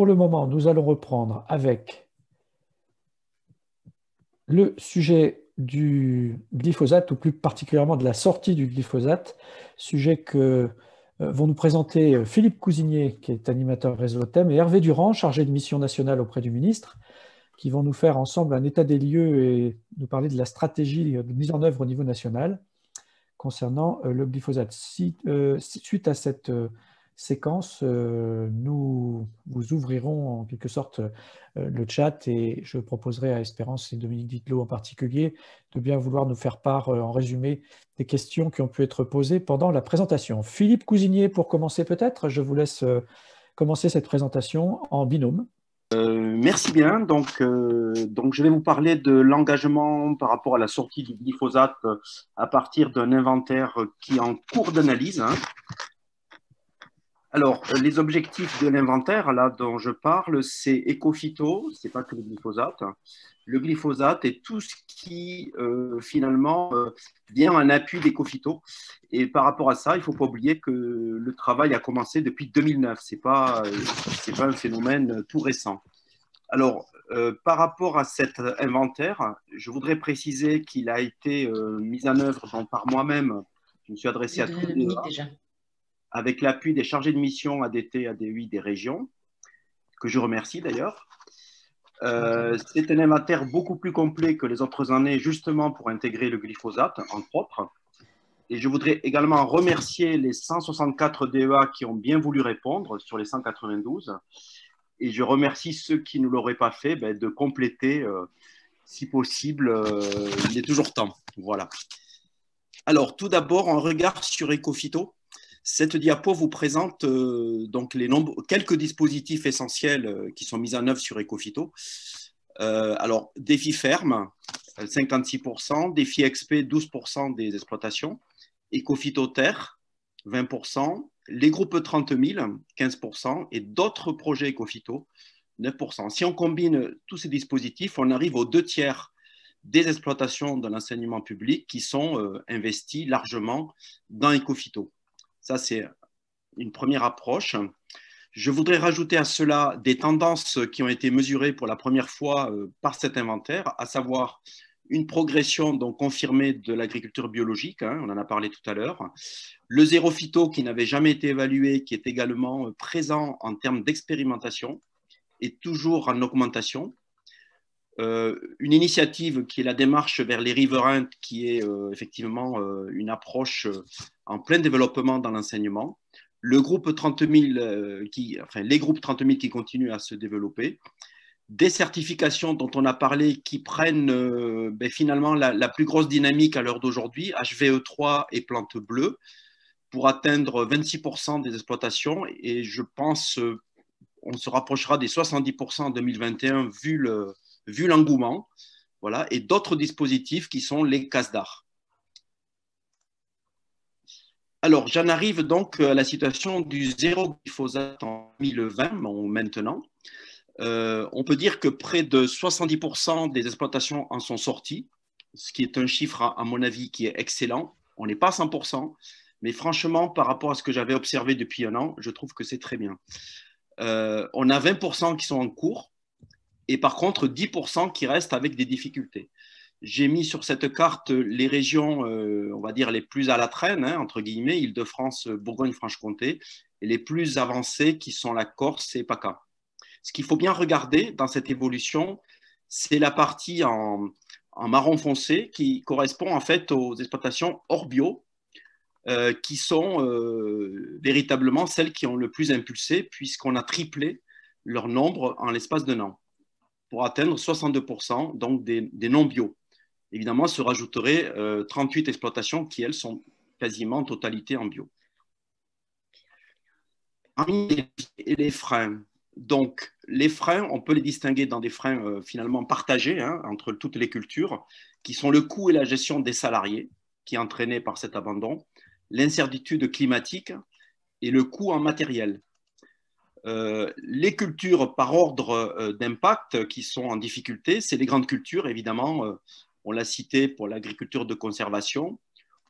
Pour le moment, nous allons reprendre avec le sujet du glyphosate, ou plus particulièrement de la sortie du glyphosate, sujet que vont nous présenter Philippe Cousigné, qui est animateur réseau thème, et Hervé Durand, chargé de mission nationale auprès du ministre, qui vont nous faire ensemble un état des lieux et nous parler de la stratégie de mise en œuvre au niveau national concernant le glyphosate. Suite à cette séquence, nous vous ouvrirons en quelque sorte le chat et je proposerai à Espérance et Dominique Ditlot en particulier de bien vouloir nous faire part en résumé des questions qui ont pu être posées pendant la présentation. Philippe Cousigné, pour commencer peut-être, je vous laisse commencer cette présentation en binôme. Merci bien. Donc, je vais vous parler de l'engagement par rapport à la sortie du glyphosate à partir d'un inventaire qui est en cours d'analyse, hein. Alors, les objectifs de l'inventaire, là, dont je parle, c'est éco-phyto, c'est pas que le glyphosate. Le glyphosate est tout ce qui, finalement, vient en appui d'éco-phyto. Et par rapport à ça, il ne faut pas oublier que le travail a commencé depuis 2009. C'est pas un phénomène tout récent. Alors, par rapport à cet inventaire, je voudrais préciser qu'il a été mis en œuvre par moi-même. Je me suis adressé J'ai à tous 2 les minutes déjà. avec l'appui des chargés de mission ADT, ADUI des régions, que je remercie d'ailleurs. C'est un inventaire beaucoup plus complet que les autres années, justement pour intégrer le glyphosate, entre autres. Et je voudrais également remercier les 164 DEA qui ont bien voulu répondre sur les 192. Et je remercie ceux qui ne l'auraient pas fait de compléter, si possible. Il est toujours temps. Voilà. Alors, tout d'abord, un regard sur Ecophyto. Cette diapo vous présente donc quelques dispositifs essentiels qui sont mis en œuvre sur Ecophyto. Alors, défi ferme, 56%, défi XP, 12% des exploitations, Ecophyto terre, 20%, les groupes 30 000, 15%, et d'autres projets Ecophyto, 9%. Si on combine tous ces dispositifs, on arrive aux 2/3 des exploitations de l'enseignement public qui sont investies largement dans Ecophyto. Ça, c'est une première approche. Je voudrais rajouter à cela des tendances qui ont été mesurées pour la première fois par cet inventaire, à savoir une progression donc confirmée de l'agriculture biologique, hein, on en a parlé tout à l'heure, le zéro phyto qui n'avait jamais été évalué, qui est également présent en termes d'expérimentation et toujours en augmentation. Une initiative qui est la démarche vers les riverains, qui est effectivement une approche en plein développement dans l'enseignement. Le groupe 30 000, les groupes 30 000 qui continuent à se développer. Des certifications dont on a parlé qui prennent finalement la plus grosse dynamique à l'heure d'aujourd'hui, HVE3 et Plante Bleue, pour atteindre 26% des exploitations. Et je pense on se rapprochera des 70% en 2021 vu l'engouement. Voilà. Et d'autres dispositifs qui sont les CASDAR. Alors, j'en arrive donc à la situation du zéro glyphosate en 2020, maintenant. On peut dire que près de 70% des exploitations en sont sorties, ce qui est un chiffre, à mon avis, qui est excellent. On n'est pas à 100%, mais franchement, par rapport à ce que j'avais observé depuis un an, je trouve que c'est très bien. On a 20% qui sont en cours et par contre 10% qui restent avec des difficultés. J'ai mis sur cette carte les régions, on va dire, les plus à la traîne, hein, entre guillemets, Île-de-France, Bourgogne-Franche-Comté, et les plus avancées qui sont la Corse et PACA. Ce qu'il faut bien regarder dans cette évolution, c'est la partie en marron foncé qui correspond en fait aux exploitations hors bio, qui sont véritablement celles qui ont le plus impulsé, puisqu'on a triplé leur nombre en l'espace d'un an, pour atteindre 62%, donc des non-bio. Évidemment, se rajouteraient 38 exploitations qui, elles, sont quasiment en totalité en bio. Et les freins. Donc, les freins, on peut les distinguer dans des freins finalement partagés, hein, entre toutes les cultures, qui sont le coût et la gestion des salariés, qui est entraîné par cet abandon, l'incertitude climatique et le coût en matériel. Les cultures par ordre d'impact qui sont en difficulté, c'est les grandes cultures, évidemment, on l'a cité pour l'agriculture de conservation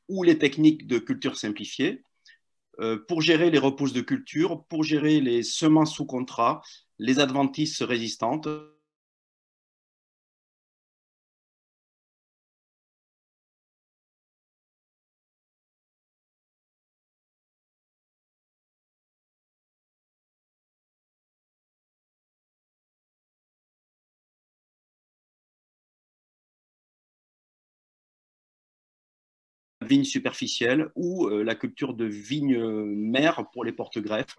ou les techniques de culture simplifiée. pour gérer les repousses de culture, pour gérer les semences sous contrat, les adventices résistantes. Vignes superficielles ou la culture de vignes mères pour les porte-greffes.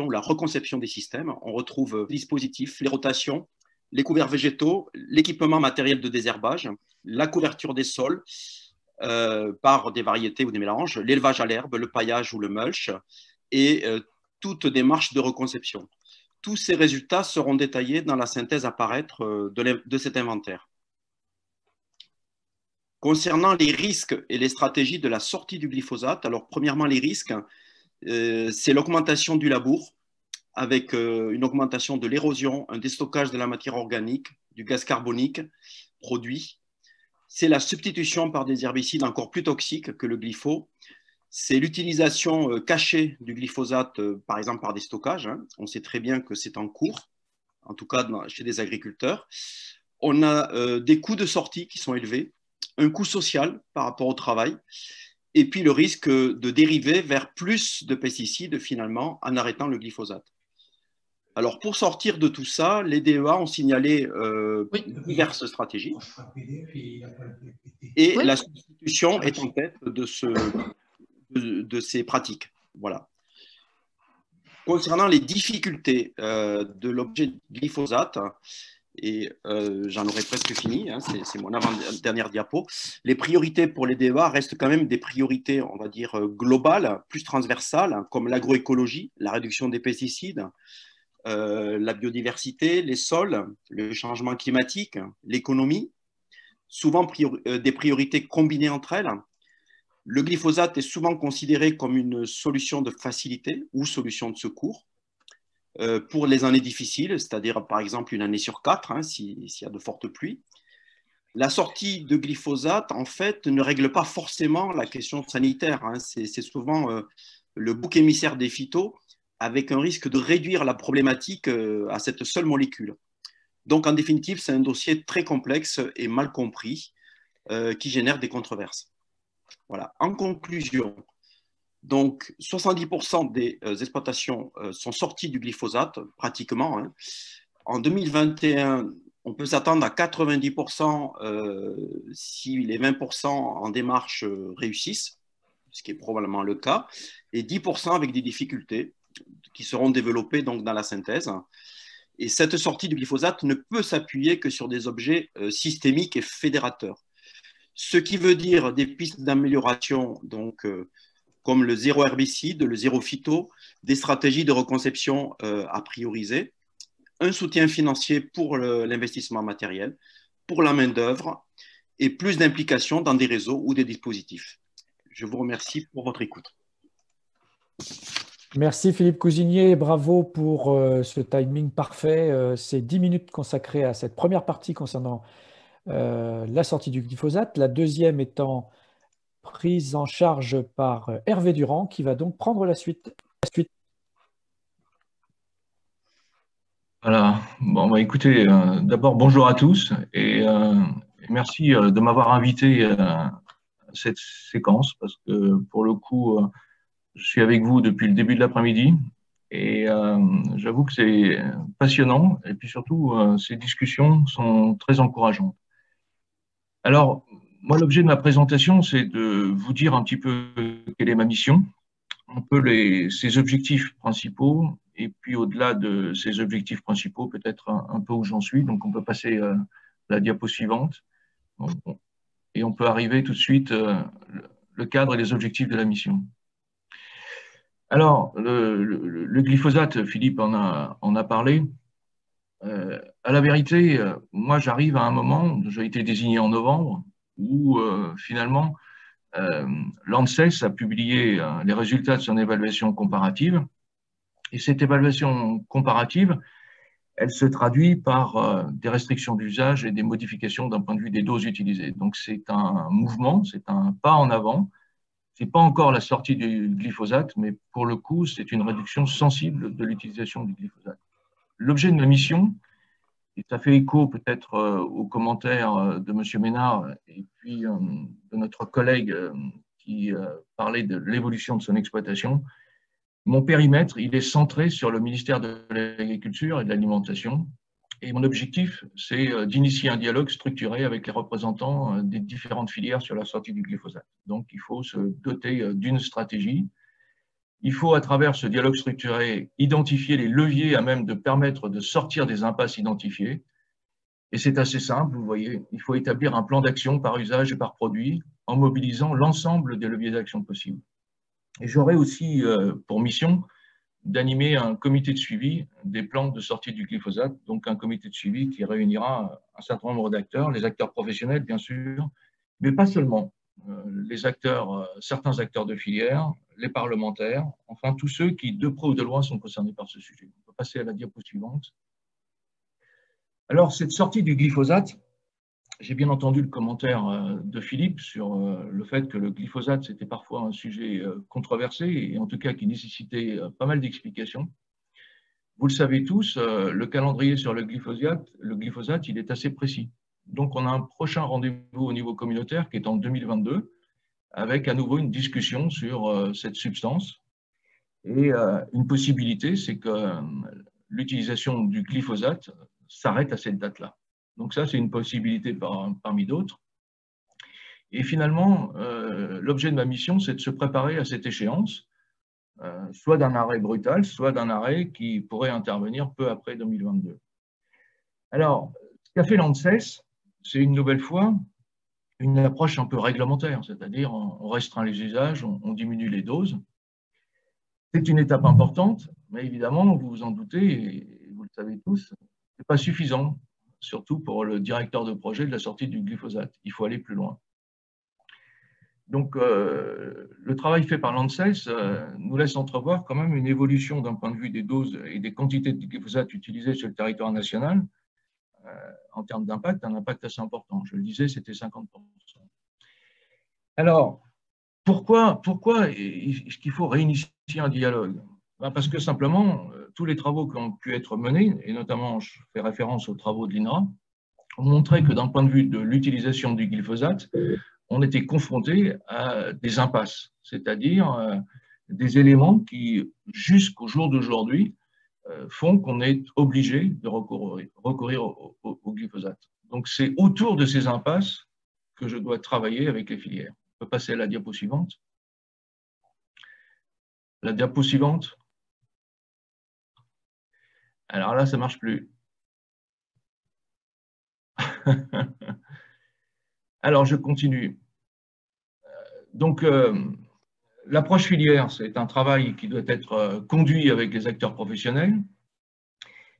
La reconception des systèmes, on retrouve les dispositifs, les rotations, les couverts végétaux, l'équipement matériel de désherbage, la couverture des sols par des variétés ou des mélanges, l'élevage à l'herbe, le paillage ou le mulch et toute démarche de reconception. Tous ces résultats seront détaillés dans la synthèse à paraître de cet inventaire. Concernant les risques et les stratégies de la sortie du glyphosate, alors premièrement les risques, c'est l'augmentation du labour avec une augmentation de l'érosion, un déstockage de la matière organique, du gaz carbonique produit. C'est la substitution par des herbicides encore plus toxiques que le glypho. C'est l'utilisation cachée du glyphosate, par exemple par des stockages. On sait très bien que c'est en cours, en tout cas chez des agriculteurs. On a des coûts de sortie qui sont élevés, un coût social par rapport au travail, et puis le risque de dériver vers plus de pesticides finalement en arrêtant le glyphosate. Alors pour sortir de tout ça, les DEA ont signalé diverses stratégies et la substitution est en tête de ces pratiques. Voilà. Concernant les difficultés de l'objet glyphosate, et j'en aurais presque fini, hein, c'est mon avant-dernière diapo, les priorités pour les DEA restent quand même des priorités, on va dire, globales, plus transversales, comme l'agroécologie, la réduction des pesticides, la biodiversité, les sols, le changement climatique, l'économie, souvent des priorités combinées entre elles. Le glyphosate est souvent considéré comme une solution de facilité ou solution de secours pour les années difficiles, c'est-à-dire par exemple une année sur 4, hein, s'il y a de fortes pluies. La sortie de glyphosate, en fait, ne règle pas forcément la question sanitaire. Hein. C'est souvent le bouc émissaire des phytos, avec un risque de réduire la problématique à cette seule molécule. Donc, en définitive, c'est un dossier très complexe et mal compris qui génère des controverses. Voilà. En conclusion, donc 70% des exploitations sont sorties du glyphosate, pratiquement. Hein. En 2021, on peut s'attendre à 90% si les 20% en démarche réussissent, ce qui est probablement le cas, et 10% avec des difficultés qui seront développées donc dans la synthèse. Et cette sortie du glyphosate ne peut s'appuyer que sur des objets systémiques et fédérateurs. Ce qui veut dire des pistes d'amélioration, donc comme le zéro herbicide, le zéro phyto, des stratégies de reconception à prioriser, un soutien financier pour l'investissement matériel, pour la main-d'œuvre et plus d'implication dans des réseaux ou des dispositifs. Je vous remercie pour votre écoute. Merci Philippe Cousinier, bravo pour ce timing parfait. C'est 10 minutes consacrées à cette première partie concernant la sortie du glyphosate, la deuxième étant prise en charge par Hervé Durand, qui va donc prendre la suite. Voilà. Bon, bah, écoutez, d'abord, bonjour à tous et merci de m'avoir invité à cette séquence parce que pour le coup, je suis avec vous depuis le début de l'après-midi et j'avoue que c'est passionnant et puis surtout, ces discussions sont très encourageantes. Alors, moi, l'objet de ma présentation, c'est de vous dire un petit peu quelle est ma mission, un peu ses objectifs principaux, et puis au-delà de ces objectifs principaux, peut-être un peu où j'en suis. Donc, on peut passer à la diapo suivante, et on peut arriver tout de suite le cadre et les objectifs de la mission. Alors, le glyphosate, Philippe en a parlé. À la vérité, moi, j'arrive à un moment, j'ai été désigné en novembre, où finalement, l'ANSES a publié les résultats de son évaluation comparative. Et cette évaluation comparative, elle se traduit par des restrictions d'usage et des modifications d'un point de vue des doses utilisées. Donc c'est un mouvement, c'est un pas en avant. Ce n'est pas encore la sortie du glyphosate, mais pour le coup, c'est une réduction sensible de l'utilisation du glyphosate. L'objet de ma mission, et ça fait écho peut-être aux commentaires de M. Ménard et puis de notre collègue qui parlait de l'évolution de son exploitation. Mon périmètre, il est centré sur le ministère de l'Agriculture et de l'Alimentation. Et mon objectif, c'est d'initier un dialogue structuré avec les représentants des différentes filières sur la sortie du glyphosate. Donc, il faut se doter d'une stratégie. Il faut, à travers ce dialogue structuré, identifier les leviers à même de permettre de sortir des impasses identifiées. Et c'est assez simple, vous voyez, il faut établir un plan d'action par usage et par produit en mobilisant l'ensemble des leviers d'action possibles. Et j'aurai aussi pour mission d'animer un comité de suivi des plans de sortie du glyphosate, donc un comité de suivi qui réunira un certain nombre d'acteurs, les acteurs professionnels bien sûr, mais pas seulement, les acteurs, certains acteurs de filière, les parlementaires, enfin tous ceux qui de près ou de loin sont concernés par ce sujet. On peut passer à la diapo suivante. Alors cette sortie du glyphosate, j'ai bien entendu le commentaire de Philippe sur le fait que le glyphosate, c'était parfois un sujet controversé et en tout cas qui nécessitait pas mal d'explications. Vous le savez tous, le calendrier sur le glyphosate, il est assez précis. Donc, on a un prochain rendez-vous au niveau communautaire qui est en 2022 avec à nouveau une discussion sur cette substance. Et une possibilité, c'est que l'utilisation du glyphosate s'arrête à cette date-là. Donc ça, c'est une possibilité parmi d'autres. Et finalement, l'objet de ma mission, c'est de se préparer à cette échéance, soit d'un arrêt brutal, soit d'un arrêt qui pourrait intervenir peu après 2022. Alors, ce qu'a fait l'ANSES, c'est une nouvelle fois une approche un peu réglementaire, c'est-à-dire on restreint les usages, on diminue les doses. C'est une étape importante, mais évidemment, vous vous en doutez, et vous le savez tous, ce n'est pas suffisant, surtout pour le directeur de projet de la sortie du glyphosate. Il faut aller plus loin. Donc, le travail fait par l'ANSES nous laisse entrevoir quand même une évolution d'un point de vue des doses et des quantités de glyphosate utilisées sur le territoire national en termes d'impact, un impact assez important. Je le disais, c'était 50%. Alors, pourquoi est-ce qu'il faut réinitier un dialogue? Parce que simplement, tous les travaux qui ont pu être menés, et notamment je fais référence aux travaux de l'INRA, ont montré que d'un point de vue de l'utilisation du glyphosate, on était confronté à des impasses, c'est-à-dire des éléments qui, jusqu'au jour d'aujourd'hui, font qu'on est obligé de recourir au glyphosate. Donc, c'est autour de ces impasses que je dois travailler avec les filières. On peut passer à la diapo suivante. La diapo suivante. Alors là, ça ne marche plus. Alors, je continue. Donc, l'approche filière, c'est un travail qui doit être conduit avec les acteurs professionnels.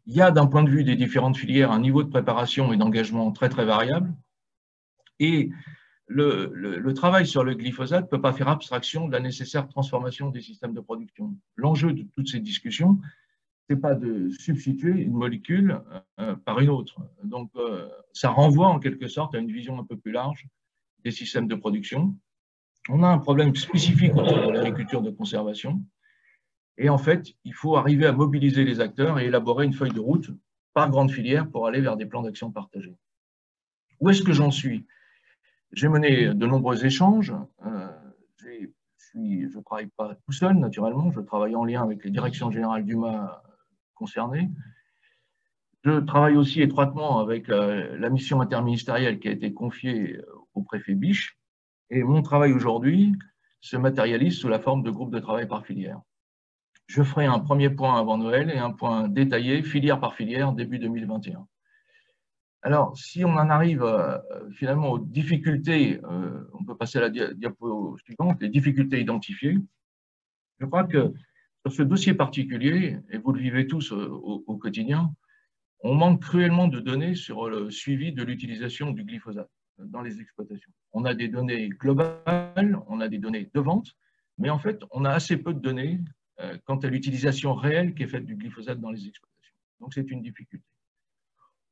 Il y a, d'un point de vue des différentes filières, un niveau de préparation et d'engagement très, très variable. Et le travail sur le glyphosate ne peut pas faire abstraction de la nécessaire transformation des systèmes de production. L'enjeu de toutes ces discussions, ce n'est pas de substituer une molécule par une autre. Donc, ça renvoie en quelque sorte à une vision un peu plus large des systèmes de production. On a un problème spécifique autour de l'agriculture de conservation. Et en fait, il faut arriver à mobiliser les acteurs et élaborer une feuille de route par grande filière pour aller vers des plans d'action partagés. Où est-ce que j'en suis? J'ai mené de nombreux échanges. Je ne travaille pas tout seul, naturellement. Je travaille en lien avec les directions générales d'UMA concernées. Je travaille aussi étroitement avec la mission interministérielle qui a été confiée au préfet Biche. Et mon travail aujourd'hui se matérialise sous la forme de groupes de travail par filière. Je ferai un premier point avant Noël et un point détaillé, filière par filière, début 2021. Alors, si on en arrive finalement aux difficultés, on peut passer à la diapo suivante, les difficultés identifiées. Je crois que sur ce dossier particulier, et vous le vivez tous au quotidien, on manque cruellement de données sur le suivi de l'utilisation du glyphosate. dans les exploitations. On a des données globales, on a des données de vente, mais en fait, on a assez peu de données quant à l'utilisation réelle qui est faite du glyphosate dans les exploitations. Donc, c'est une difficulté.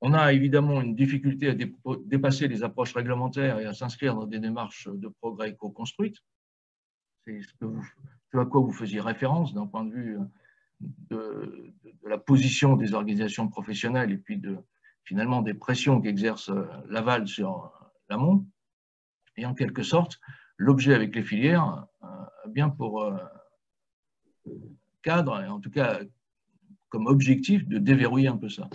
On a évidemment une difficulté à dépasser les approches réglementaires et à s'inscrire dans des démarches de progrès co-construites. C'est ce à quoi vous faisiez référence d'un point de vue de la position des organisations professionnelles et puis finalement des pressions qu'exerce l'aval sur l'amont. Et en quelque sorte, l'objet avec les filières a bien pour cadre, et en tout cas comme objectif, de déverrouiller un peu ça.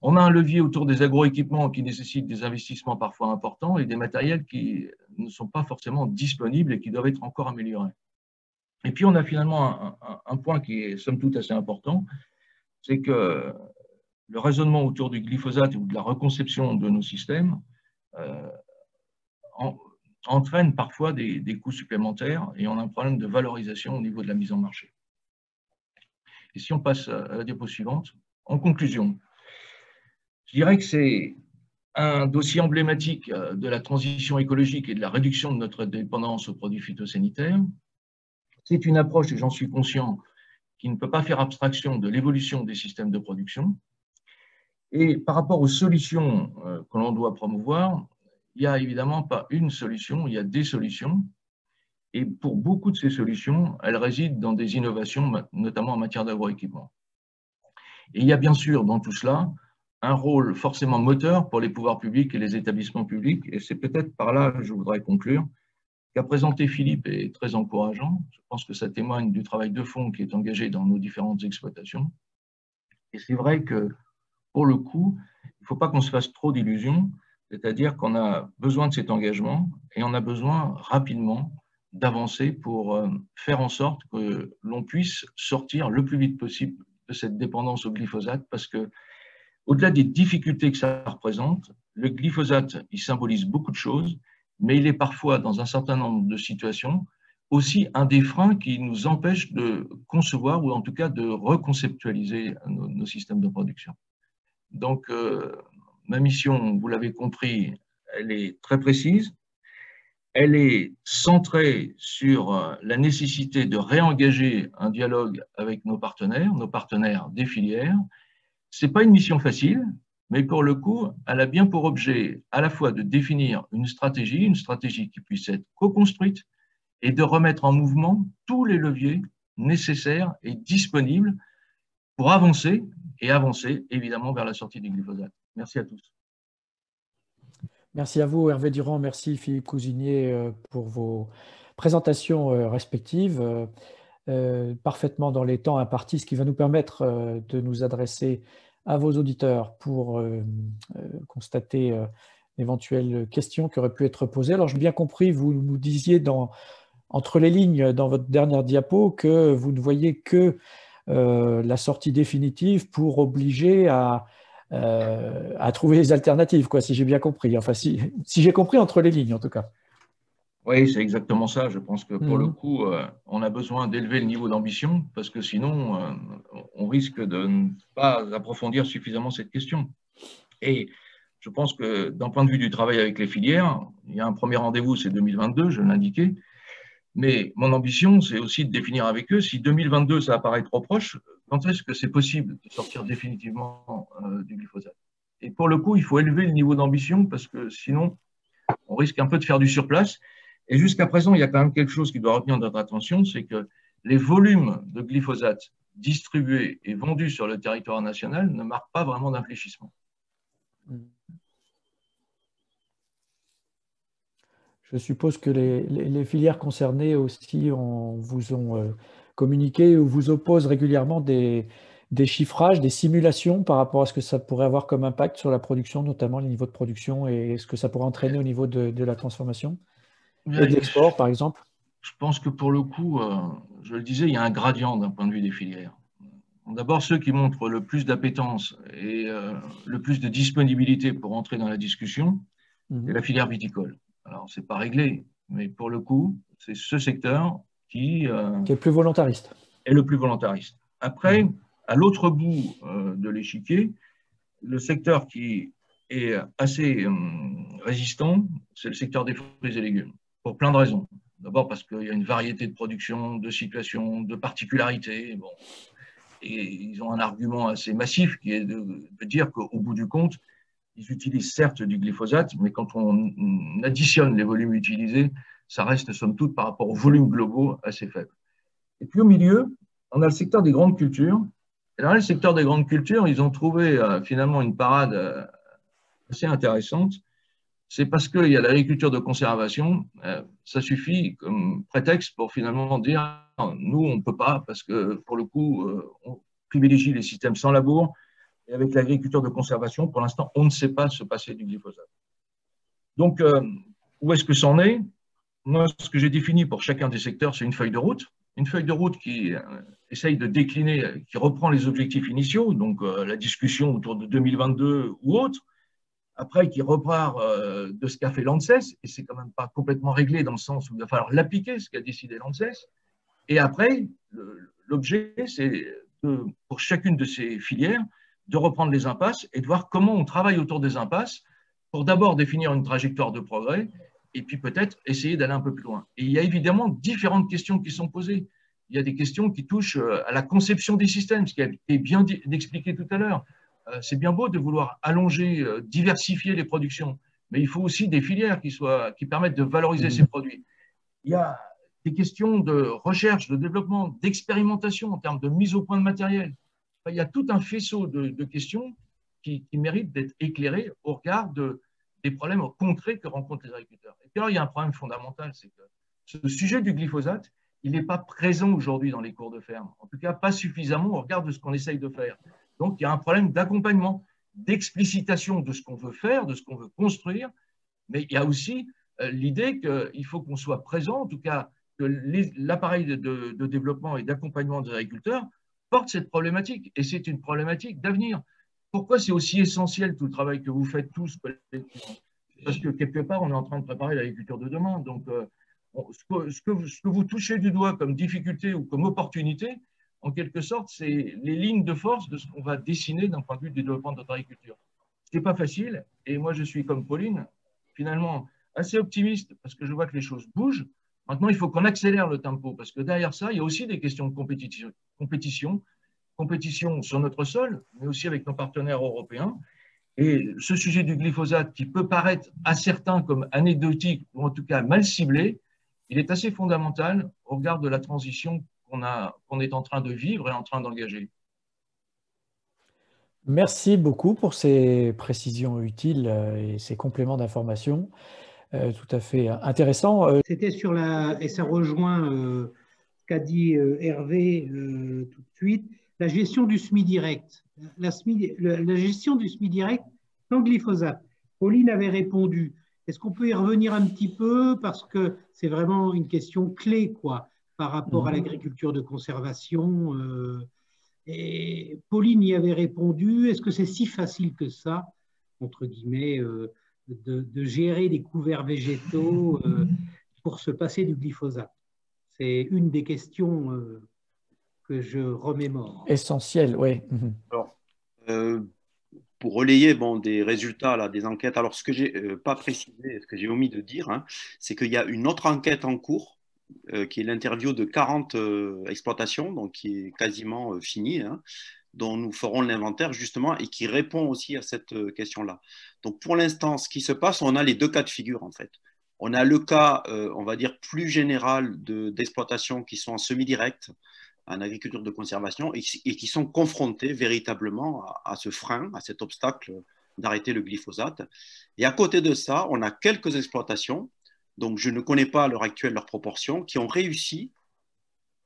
On a un levier autour des agroéquipements qui nécessitent des investissements parfois importants et des matériels qui ne sont pas forcément disponibles et qui doivent être encore améliorés. Et puis, on a finalement un point qui est somme toute assez important, c'est que le raisonnement autour du glyphosate ou de la reconception de nos systèmes entraîne parfois des coûts supplémentaires et on a un problème de valorisation au niveau de la mise en marché. Et si on passe à la diapo suivante, en conclusion, je dirais que c'est un dossier emblématique de la transition écologique et de la réduction de notre dépendance aux produits phytosanitaires. C'est une approche, et j'en suis conscient, qui ne peut pas faire abstraction de l'évolution des systèmes de production. Et par rapport aux solutions que l'on doit promouvoir, il n'y a évidemment pas une solution, il y a des solutions. Et pour beaucoup de ces solutions, elles résident dans des innovations, notamment en matière d'agroéquipement. Et il y a bien sûr dans tout cela un rôle forcément moteur pour les pouvoirs publics et les établissements publics. Et c'est peut-être par là que je voudrais conclure. Ce qu'a présenté Philippe est très encourageant. Je pense que ça témoigne du travail de fond qui est engagé dans nos différentes exploitations. Et c'est vrai que, pour le coup, il ne faut pas qu'on se fasse trop d'illusions, c'est-à-dire qu'on a besoin de cet engagement et on a besoin rapidement d'avancer pour faire en sorte que l'on puisse sortir le plus vite possible de cette dépendance au glyphosate, parce que au-delà des difficultés que ça représente, le glyphosate, il symbolise beaucoup de choses, mais il est parfois, dans un certain nombre de situations, aussi un des freins qui nous empêche de concevoir ou en tout cas de reconceptualiser nos systèmes de production. Donc, ma mission, vous l'avez compris, elle est très précise. Elle est centrée sur la nécessité de réengager un dialogue avec nos partenaires des filières. Ce n'est pas une mission facile, mais pour le coup, elle a bien pour objet à la fois de définir une stratégie qui puisse être co-construite et de remettre en mouvement tous les leviers nécessaires et disponibles pour avancer évidemment vers la sortie du glyphosate. Merci à tous. Merci à vous, Hervé Durand. Merci, Philippe Cousinier, pour vos présentations respectives, parfaitement dans les temps impartis, ce qui va nous permettre de nous adresser à vos auditeurs pour constater d'éventuelles questions qui auraient pu être posées. Alors, j'ai bien compris, vous nous disiez entre les lignes dans votre dernière diapo que vous ne voyez que la sortie définitive pour obliger à trouver les alternatives, quoi, si j'ai bien compris. Enfin, si j'ai compris entre les lignes, en tout cas. Oui, c'est exactement ça. Je pense que pour le coup, on a besoin d'élever le niveau d'ambition parce que sinon, on risque de ne pas approfondir suffisamment cette question. Et je pense que d'un point de vue du travail avec les filières, il y a un premier rendez-vous, c'est 2022, je l'indiquais. Mais mon ambition, c'est aussi de définir avec eux, si 2022, ça apparaît trop proche, quand est-ce que c'est possible de sortir définitivement du glyphosate? Et pour le coup, il faut élever le niveau d'ambition parce que sinon, on risque un peu de faire du surplace. Et jusqu'à présent, il y a quand même quelque chose qui doit retenir notre attention, c'est que les volumes de glyphosate distribués et vendus sur le territoire national ne marquent pas vraiment d'infléchissement. Je suppose que les filières concernées aussi vous ont communiqué ou vous opposent régulièrement des chiffrages, des simulations par rapport à ce que ça pourrait avoir comme impact sur la production, notamment les niveaux de production et ce que ça pourrait entraîner au niveau de la transformation et de l'export, par exemple. Je pense que pour le coup, je le disais, il y a un gradient d'un point de vue des filières. D'abord, ceux qui montrent le plus d'appétence et le plus de disponibilité pour entrer dans la discussion, c'est la filière viticole. Alors, ce n'est pas réglé, mais pour le coup, c'est ce secteur qui est le plus volontariste. Après, à l'autre bout de l'échiquier, le secteur qui est assez résistant, c'est le secteur des fruits et légumes, pour plein de raisons. D'abord parce qu'il y a une variété de production, de situations, de particularités. Bon. Et ils ont un argument assez massif qui est de dire qu'au bout du compte, ils utilisent certes du glyphosate, mais quand on additionne les volumes utilisés, ça reste somme toute par rapport aux volumes globaux assez faible. Et puis au milieu, on a le secteur des grandes cultures. Et dans le secteur des grandes cultures, ils ont trouvé finalement une parade assez intéressante. C'est parce qu'il y a l'agriculture de conservation, ça suffit comme prétexte pour finalement dire nous, on ne peut pas, parce que pour le coup, on privilégie les systèmes sans labour, et avec l'agriculture de conservation, pour l'instant, on ne sait pas se passer du glyphosate. Donc, où est-ce que c'en est? Moi, ce que j'ai défini pour chacun des secteurs, c'est une feuille de route qui essaye de décliner, qui reprend les objectifs initiaux, donc la discussion autour de 2022 ou autre, après qui repart de ce qu'a fait l'ANSES, et c'est quand même pas complètement réglé dans le sens où il va falloir l'appliquer, ce qu'a décidé l'ANSES, et après, l'objet, c'est pour chacune de ces filières, de reprendre les impasses et de voir comment on travaille autour des impasses pour d'abord définir une trajectoire de progrès et puis peut-être essayer d'aller un peu plus loin. Et il y a évidemment différentes questions qui sont posées. Il y a des questions qui touchent à la conception des systèmes, ce qui a été bien expliqué tout à l'heure. C'est bien beau de vouloir allonger, diversifier les productions, mais il faut aussi des filières qui permettent de valoriser ces produits. Il y a des questions de recherche, de développement, d'expérimentation en termes de mise au point de matériel. Il y a tout un faisceau de questions qui méritent d'être éclairées au regard des problèmes concrets que rencontrent les agriculteurs. Et puis alors, il y a un problème fondamental, c'est que ce sujet du glyphosate, il n'est pas présent aujourd'hui dans les cours de ferme. En tout cas, pas suffisamment au regard de ce qu'on essaye de faire. Donc, il y a un problème d'accompagnement, d'explicitation de ce qu'on veut faire, de ce qu'on veut construire, mais il y a aussi l'idée qu'il faut qu'on soit présent, en tout cas, que l'appareil de développement et d'accompagnement des agriculteurs porte cette problématique, et c'est une problématique d'avenir. Pourquoi c'est aussi essentiel tout le travail que vous faites tous collectivement? Parce que quelque part, on est en train de préparer l'agriculture de demain. Donc, ce que vous touchez du doigt comme difficulté ou comme opportunité, en quelque sorte, c'est les lignes de force de ce qu'on va dessiner d'un point de vue du développement de notre agriculture. Ce n'est pas facile, et moi je suis comme Pauline, finalement assez optimiste parce que je vois que les choses bougent. Maintenant, il faut qu'on accélère le tempo parce que derrière ça, il y a aussi des questions de compétition sur notre sol, mais aussi avec nos partenaires européens. Et ce sujet du glyphosate, qui peut paraître à certains comme anecdotique ou en tout cas mal ciblé, il est assez fondamental au regard de la transition qu'on est en train de vivre et en train d'engager. Merci beaucoup pour ces précisions utiles et ces compléments d'information tout à fait intéressants. C'était sur et ça rejoint ce qu'a dit Hervé tout de suite, la gestion du SMI direct. La gestion du SMI direct sans glyphosate. Pauline avait répondu. Est-ce qu'on peut y revenir un petit peu parce que c'est vraiment une question clé quoi, par rapport à l'agriculture de conservation et Pauline y avait répondu. Est-ce que c'est si facile que ça, entre guillemets, de gérer des couverts végétaux pour se passer du glyphosate? C'est une des questions que je remémore. Essentiel, oui. Alors, pour relayer des résultats, là, des enquêtes, alors ce que j'ai pas précisé, ce que j'ai omis de dire, hein, c'est qu'il y a une autre enquête en cours, qui est l'interview de 40 exploitations, donc qui est quasiment finie, hein, dont nous ferons l'inventaire justement et qui répond aussi à cette question-là. Donc pour l'instant, ce qui se passe, on a les deux cas de figure en fait. On a le cas, on va dire, plus général d'exploitations qui sont en semi-direct, en agriculture de conservation, et qui sont confrontées véritablement à ce frein, à cet obstacle d'arrêter le glyphosate. Et à côté de ça, on a quelques exploitations, donc je ne connais pas à l'heure actuelle leurs proportions, qui ont réussi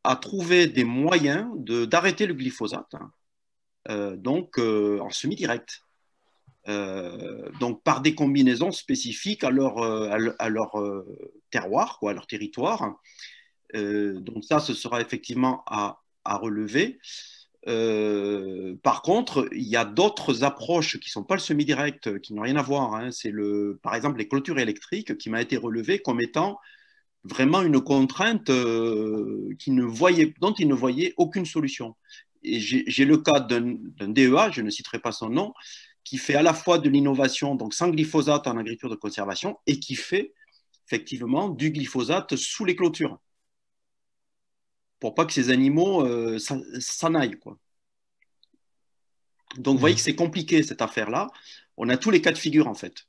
à trouver des moyens d'arrêter le glyphosate, donc en semi-direct. Donc par des combinaisons spécifiques à leur terroir, quoi, à leur territoire. Donc ça, ce sera effectivement à relever. Par contre, il y a d'autres approches qui ne sont pas le semi-direct, qui n'ont rien à voir. Hein. C'est par exemple les clôtures électriques qui m'a été relevé comme étant vraiment une contrainte dont ils ne voyaient aucune solution. Et j'ai le cas d'un DEA, je ne citerai pas son nom, qui fait à la fois de l'innovation, donc sans glyphosate en agriculture de conservation, et qui fait effectivement du glyphosate sous les clôtures, pour pas que ces animaux s'en aillent, quoi. Donc, vous voyez que c'est compliqué, cette affaire-là. On a tous les cas de figure, en fait.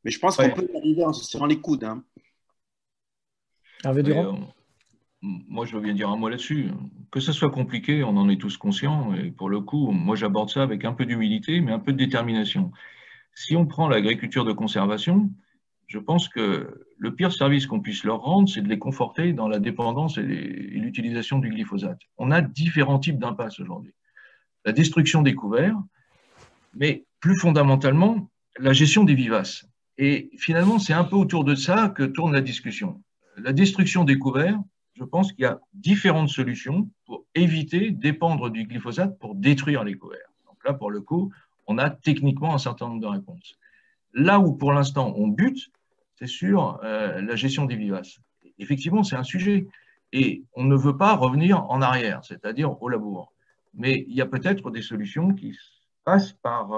Mais je pense qu'on peut y arriver en se serrant les coudes. Hein. Hervé Durand ? Moi, je veux bien dire un mot là-dessus. Que ce soit compliqué, on en est tous conscients. Et pour le coup, moi, j'aborde ça avec un peu d'humilité, mais un peu de détermination. Si on prend l'agriculture de conservation, je pense que le pire service qu'on puisse leur rendre, c'est de les conforter dans la dépendance et l'utilisation du glyphosate. On a différents types d'impasses aujourd'hui. La destruction des couverts, mais plus fondamentalement, la gestion des vivaces. Et finalement, c'est un peu autour de ça que tourne la discussion. La destruction des couverts, je pense qu'il y a différentes solutions pour éviter de dépendre du glyphosate pour détruire les couverts. Donc là, pour le coup, on a techniquement un certain nombre de réponses. Là où, pour l'instant, on bute, c'est sur la gestion des vivaces. Effectivement, c'est un sujet. Et on ne veut pas revenir en arrière, c'est-à-dire au labour. Mais il y a peut-être des solutions qui passent par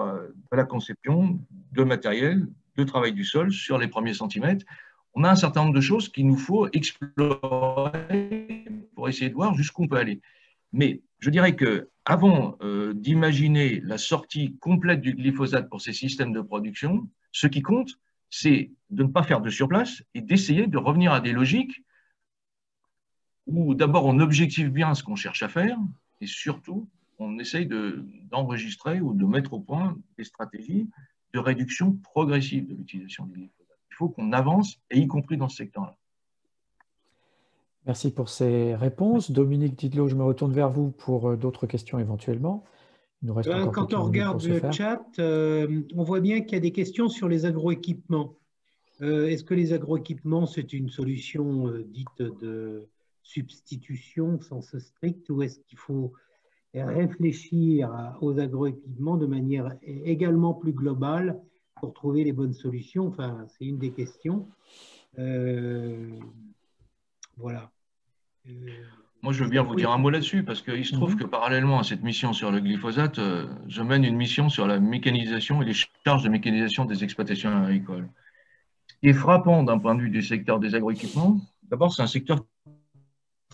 la conception de matériel, de travail du sol sur les premiers centimètres. On a un certain nombre de choses qu'il nous faut explorer pour essayer de voir jusqu'où on peut aller. Mais je dirais qu'avant d'imaginer la sortie complète du glyphosate pour ces systèmes de production, ce qui compte, c'est de ne pas faire de surplace et d'essayer de revenir à des logiques où d'abord on objective bien ce qu'on cherche à faire et surtout on essaye d'enregistrer ou de mettre au point des stratégies de réduction progressive de l'utilisation du glyphosate. Il faut qu'on avance, et y compris dans ce secteur-là. Merci pour ces réponses. Dominique Didlot, je me retourne vers vous pour d'autres questions éventuellement. Il nous reste encore quand on regarde le chat, on voit bien qu'il y a des questions sur les agroéquipements. Est-ce que les agroéquipements, c'est une solution dite de substitution au sens strict, ou est-ce qu'il faut réfléchir aux agroéquipements de manière également plus globale pour trouver les bonnes solutions? Enfin, c'est une des questions. Voilà. Moi, je veux bien vous dire un mot là-dessus, parce qu'il se trouve que parallèlement à cette mission sur le glyphosate, je mène une mission sur la mécanisation et les charges de mécanisation des exploitations agricoles. Ce qui est frappant d'un point de vue du secteur des agroéquipements, d'abord, c'est un secteur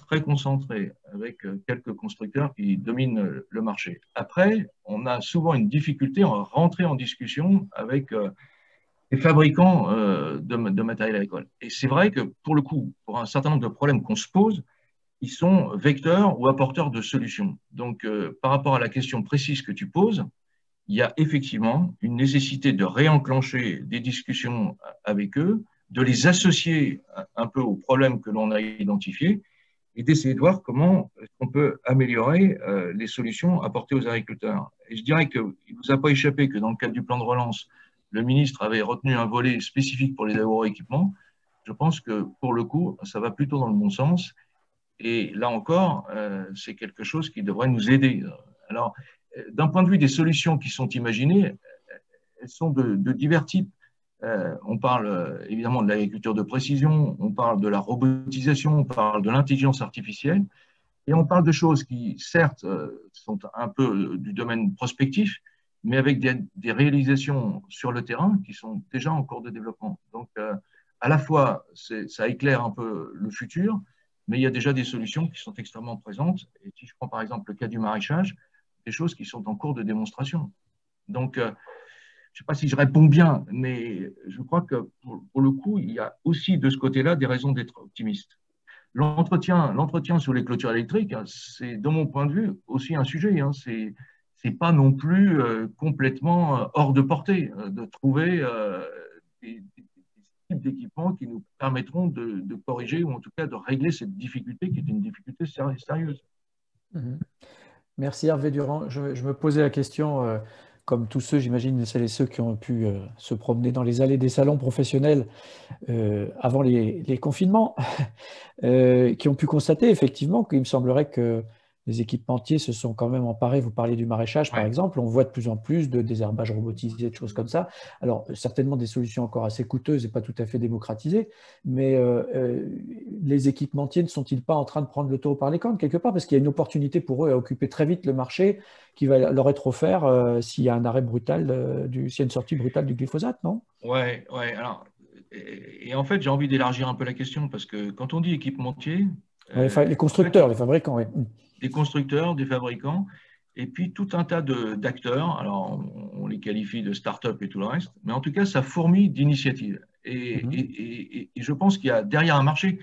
très concentré, avec quelques constructeurs qui dominent le marché. Après, on a souvent une difficulté à rentrer en discussion avec les fabricants de matériel agricole. Et c'est vrai que, pour le coup, pour un certain nombre de problèmes qu'on se pose, ils sont vecteurs ou apporteurs de solutions. Donc, par rapport à la question précise que tu poses, il y a effectivement une nécessité de réenclencher des discussions avec eux, de les associer un peu aux problèmes que l'on a identifiés et d'essayer de voir comment on peut améliorer les solutions apportées aux agriculteurs. Et je dirais qu'il ne vous a pas échappé que dans le cadre du plan de relance, le ministre avait retenu un volet spécifique pour les agroéquipements. Je pense que, pour le coup, ça va plutôt dans le bon sens. Et là encore, c'est quelque chose qui devrait nous aider. Alors, d'un point de vue des solutions qui sont imaginées, elles sont de divers types. On parle évidemment de l'agriculture de précision, on parle de la robotisation, on parle de l'intelligence artificielle, et on parle de choses qui, certes, sont un peu du domaine prospectif, mais avec des réalisations sur le terrain qui sont déjà en cours de développement. Donc, à la fois, ça éclaire un peu le futur, mais il y a déjà des solutions qui sont extrêmement présentes. Et si je prends par exemple le cas du maraîchage, des choses qui sont en cours de démonstration. Donc, je ne sais pas si je réponds bien, mais je crois que pour le coup, il y a aussi de ce côté-là des raisons d'être optimiste. L'entretien sur les clôtures électriques, c'est, de mon point de vue, aussi un sujet. C'est pas non plus complètement hors de portée de trouver des types d'équipements qui nous permettront de corriger ou en tout cas de régler cette difficulté qui est une difficulté sérieuse. Merci Hervé Durand. Je me posais la question, comme tous ceux, j'imagine, celles et ceux qui ont pu se promener dans les allées des salons professionnels avant les confinements, qui ont pu constater effectivement qu'il me semblerait que les équipementiers se sont quand même emparés. Vous parliez du maraîchage, par exemple. On voit de plus en plus de désherbage robotisé, de choses comme ça. Alors, certainement des solutions encore assez coûteuses et pas tout à fait démocratisées, mais les équipementiers ne sont-ils pas en train de prendre le taureau par les cornes quelque part? Parce qu'il y a une opportunité pour eux à occuper très vite le marché qui va leur être offert s'il y a un arrêt brutal, s'il y a une sortie brutale du glyphosate, non? Ouais, ouais. Alors, et en fait, j'ai envie d'élargir un peu la question parce que quand on dit équipementier, Les constructeurs, en fait, les fabricants, oui. des constructeurs, des fabricants, et puis tout un tas d'acteurs. Alors, on les qualifie de start-up et tout le reste, mais en tout cas, ça fourmille d'initiatives. Et je pense qu'il y a derrière un marché,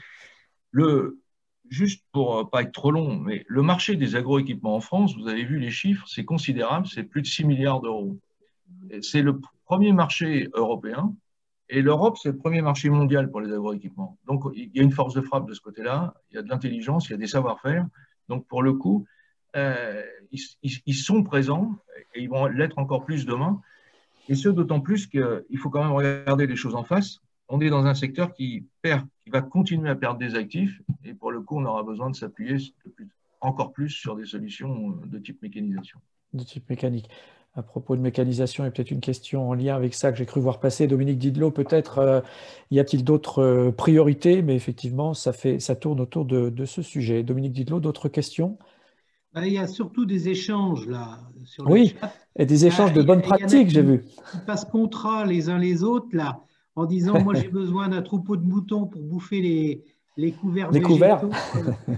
juste pour pas être trop long, mais le marché des agroéquipements en France, vous avez vu les chiffres, c'est considérable, c'est plus de 6 milliards d'euros. C'est le premier marché européen. Et l'Europe, c'est le premier marché mondial pour les agroéquipements. Donc, il y a une force de frappe de ce côté-là, il y a de l'intelligence, il y a des savoir-faire. Donc, pour le coup, ils sont présents et ils vont l'être encore plus demain. Et ce, d'autant plus qu'il faut quand même regarder les choses en face. On est dans un secteur qui va continuer à perdre des actifs. Et pour le coup, on aura besoin de s'appuyer encore plus sur des solutions de type mécanisation. De type mécanique. À propos de mécanisation, il y a peut-être une question en lien avec ça que j'ai cru voir passer. Dominique Didlot, peut-être, y a-t-il d'autres priorités? Mais effectivement, ça tourne autour de ce sujet. Dominique Didlot, d'autres questions? Il y a surtout des échanges là sur le Oui, chat. et des échanges de bonnes pratiques, j'ai vu. Ils passent contrat les uns les autres là, en disant moi j'ai besoin d'un troupeau de moutons pour bouffer les couverts végétaux.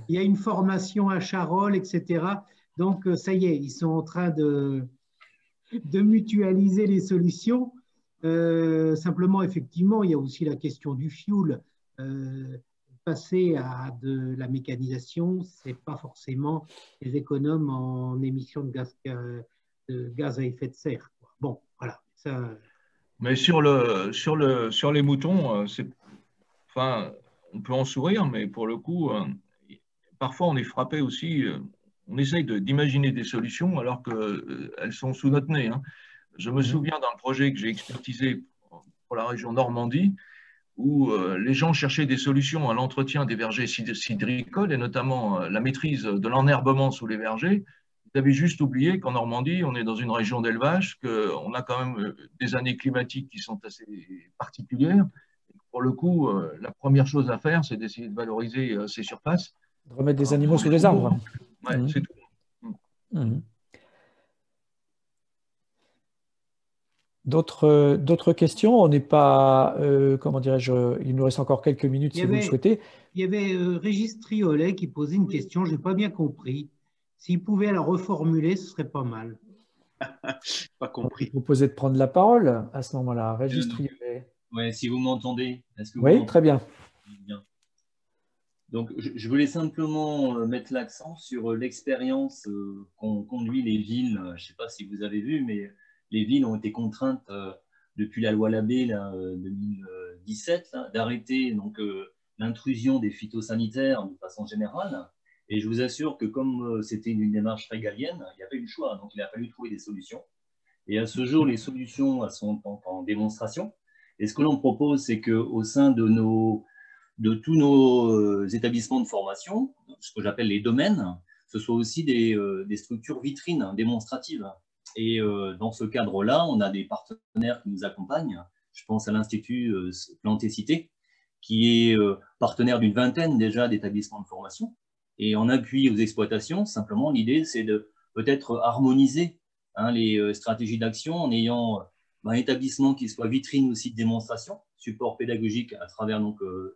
Il y a une formation à Charolles, etc. Donc ça y est, ils sont en train de mutualiser les solutions. Simplement, effectivement, il y a aussi la question du fuel. Passer à de la mécanisation, ce n'est pas forcément les économes en émissions de gaz à effet de serre. Bon, voilà. Ça... Mais sur les moutons, enfin, on peut en sourire, mais pour le coup, parfois on est frappé aussi. On essaye d'imaginer des solutions alors qu'elles sont sous notre nez. Hein. Je me souviens d'un projet que j'ai expertisé pour la région Normandie, où les gens cherchaient des solutions à l'entretien des vergers cidricoles et notamment la maîtrise de l'enherbement sous les vergers. Vous avez juste oublié qu'en Normandie, on est dans une région d'élevage, qu'on a quand même des années climatiques qui sont assez particulières. Pour le coup, la première chose à faire, c'est d'essayer de valoriser ces surfaces. De remettre des animaux sous les arbres. Ouais, c'est tout. D'autres questions? On n'est pas, comment dirais-je, il nous reste encore quelques minutes si vous le souhaitez. Il y avait Régis Triolet qui posait une question, je n'ai pas bien compris. S'il pouvait la reformuler, ce serait pas mal. Pas compris. Je vous proposais de prendre la parole à ce moment-là. Régis Triolet. Oui, si vous m'entendez. Oui, très bien. Bien. Donc, je voulais simplement mettre l'accent sur l'expérience qu'ont conduit les villes. Je ne sais pas si vous avez vu, mais les villes ont été contraintes depuis la loi Labbé 2017 d'arrêter l'intrusion des phytosanitaires de façon générale. Et je vous assure que comme c'était une démarche régalienne, il n'y a pas eu de choix. Donc, il a fallu trouver des solutions. Et à ce jour, les solutions sont en démonstration. Et ce que l'on propose, c'est qu'au sein de tous nos établissements de formation, ce que j'appelle les domaines, ce soit aussi des structures vitrines démonstratives. Et dans ce cadre-là, on a des partenaires qui nous accompagnent. Je pense à l'Institut Planté-Cité, qui est partenaire d'une vingtaine déjà d'établissements de formation. Et en appui aux exploitations, simplement, l'idée, c'est de peut-être harmoniser les stratégies d'action en ayant un établissement qui soit vitrine aussi de démonstration, support pédagogique à travers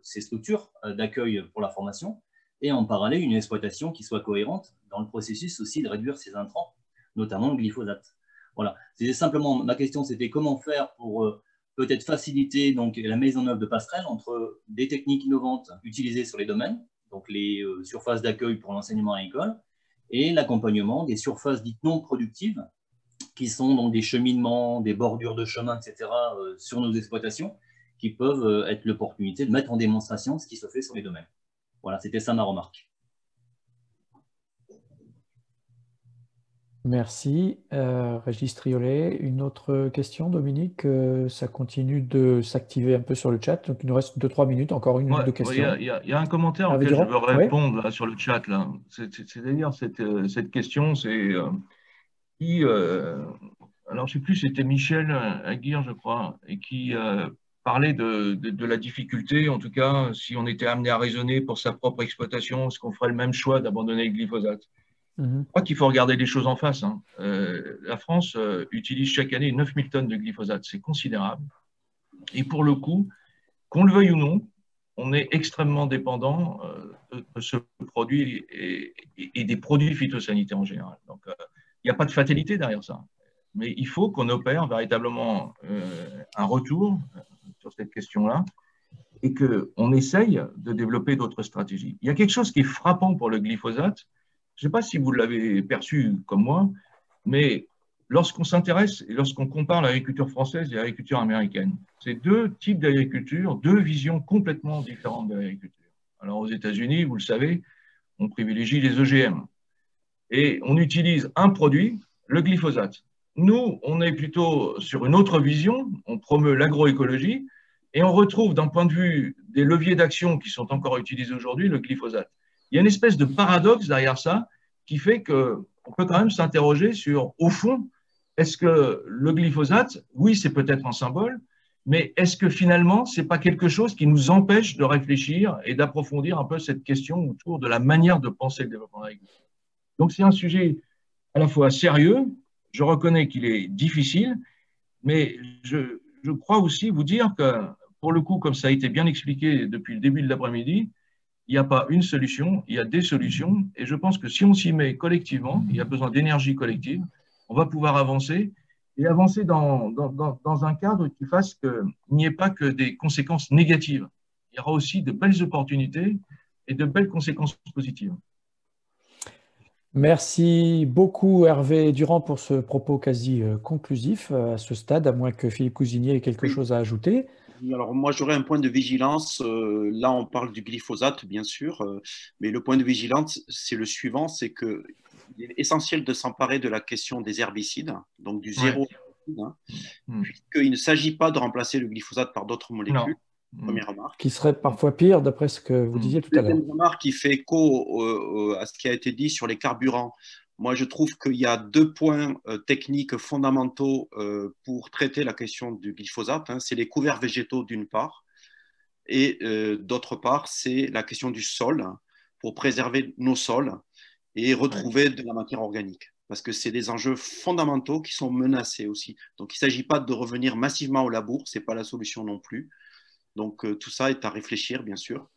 ces structures d'accueil pour la formation, et en parallèle, une exploitation qui soit cohérente dans le processus aussi de réduire ces intrants, notamment le glyphosate. Voilà. C'était simplement, ma question, c'était comment faire pour peut-être faciliter la mise en œuvre de passerelles entre des techniques innovantes utilisées sur les domaines, donc les surfaces d'accueil pour l'enseignement agricole, et l'accompagnement des surfaces dites non productives, qui sont donc des cheminements, des bordures de chemin, etc., sur nos exploitations, qui peuvent être l'opportunité de mettre en démonstration ce qui se fait sur les domaines. Voilà, c'était ça ma remarque. Merci. Régis Triolet, une autre question, Dominique? Ça continue de s'activer un peu sur le chat. Donc, il nous reste 2-3 minutes, encore une ou deux questions. Il y a un commentaire Hervé auquel je Durand, veux répondre là, sur le chat. C'est-à-dire cette question, c'est qui, alors je ne sais plus, c'était Michel Aguirre, je crois, et qui parlait de la difficulté, en tout cas, si on était amené à raisonner pour sa propre exploitation, est-ce qu'on ferait le même choix d'abandonner le glyphosate? Je crois qu'il faut regarder les choses en face. Hein. La France utilise chaque année 9000 tonnes de glyphosate, c'est considérable. Et pour le coup, qu'on le veuille ou non, on est extrêmement dépendant de ce produit et des produits phytosanitaires en général. Donc, il n'y a pas de fatalité derrière ça. Mais il faut qu'on opère véritablement un retour sur cette question-là et qu'on essaye de développer d'autres stratégies. Il y a quelque chose qui est frappant pour le glyphosate. Je ne sais pas si vous l'avez perçu comme moi, mais lorsqu'on s'intéresse et lorsqu'on compare l'agriculture française et l'agriculture américaine, c'est deux types d'agriculture, deux visions complètement différentes de l'agriculture. Alors aux États-Unis, vous le savez, on privilégie les OGM et on utilise un produit, le glyphosate. Nous, on est plutôt sur une autre vision, on promeut l'agroécologie et on retrouve d'un point de vue des leviers d'action qui sont encore utilisés aujourd'hui, le glyphosate. Il y a une espèce de paradoxe derrière ça qui fait qu'on peut quand même s'interroger sur, au fond, est-ce que le glyphosate, oui, c'est peut-être un symbole, mais est-ce que finalement, ce n'est pas quelque chose qui nous empêche de réfléchir et d'approfondir un peu cette question autour de la manière de penser le développement de l'agriculture? Donc, c'est un sujet à la fois sérieux, je reconnais qu'il est difficile, mais je crois aussi vous dire que, pour le coup, comme ça a été bien expliqué depuis le début de l'après-midi, il n'y a pas une solution, il y a des solutions. Et je pense que si on s'y met collectivement, il y a besoin d'énergie collective, on va pouvoir avancer et avancer dans un cadre qui fasse qu'il n'y ait pas que des conséquences négatives. Il y aura aussi de belles opportunités et de belles conséquences positives. Merci beaucoup Hervé Durand pour ce propos quasi conclusif à ce stade, à moins que Philippe Cousinier ait quelque chose à ajouter. Alors moi j'aurais un point de vigilance, là on parle du glyphosate bien sûr, mais le point de vigilance c'est le suivant, c'est qu'il est essentiel de s'emparer de la question des herbicides, donc du zéro herbicide, hein, puisqu'il ne s'agit pas de remplacer le glyphosate par d'autres molécules. Première remarque. Qui serait parfois pire d'après ce que vous disiez tout à l'heure. Deuxième remarque qui fait écho à ce qui a été dit sur les carburants. Moi, je trouve qu'il y a deux points techniques fondamentaux pour traiter la question du glyphosate. Hein. C'est les couverts végétaux d'une part, et d'autre part, c'est la question du sol, pour préserver nos sols et retrouver de la matière organique. Parce que c'est des enjeux fondamentaux qui sont menacés aussi. Donc, il ne s'agit pas de revenir massivement au labour, ce n'est pas la solution non plus. Donc, tout ça est à réfléchir, bien sûr,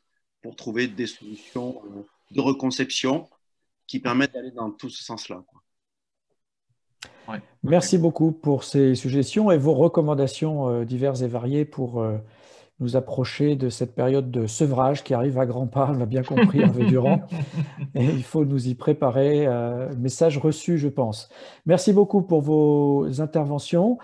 pour trouver des solutions de reconception qui permettent d'aller dans tout ce sens-là. Ouais. Merci beaucoup pour ces suggestions et vos recommandations diverses et variées pour nous approcher de cette période de sevrage qui arrive à grands pas, on l'a bien compris, Hervé Durand. Et il faut nous y préparer. Message reçu, je pense. Merci beaucoup pour vos interventions.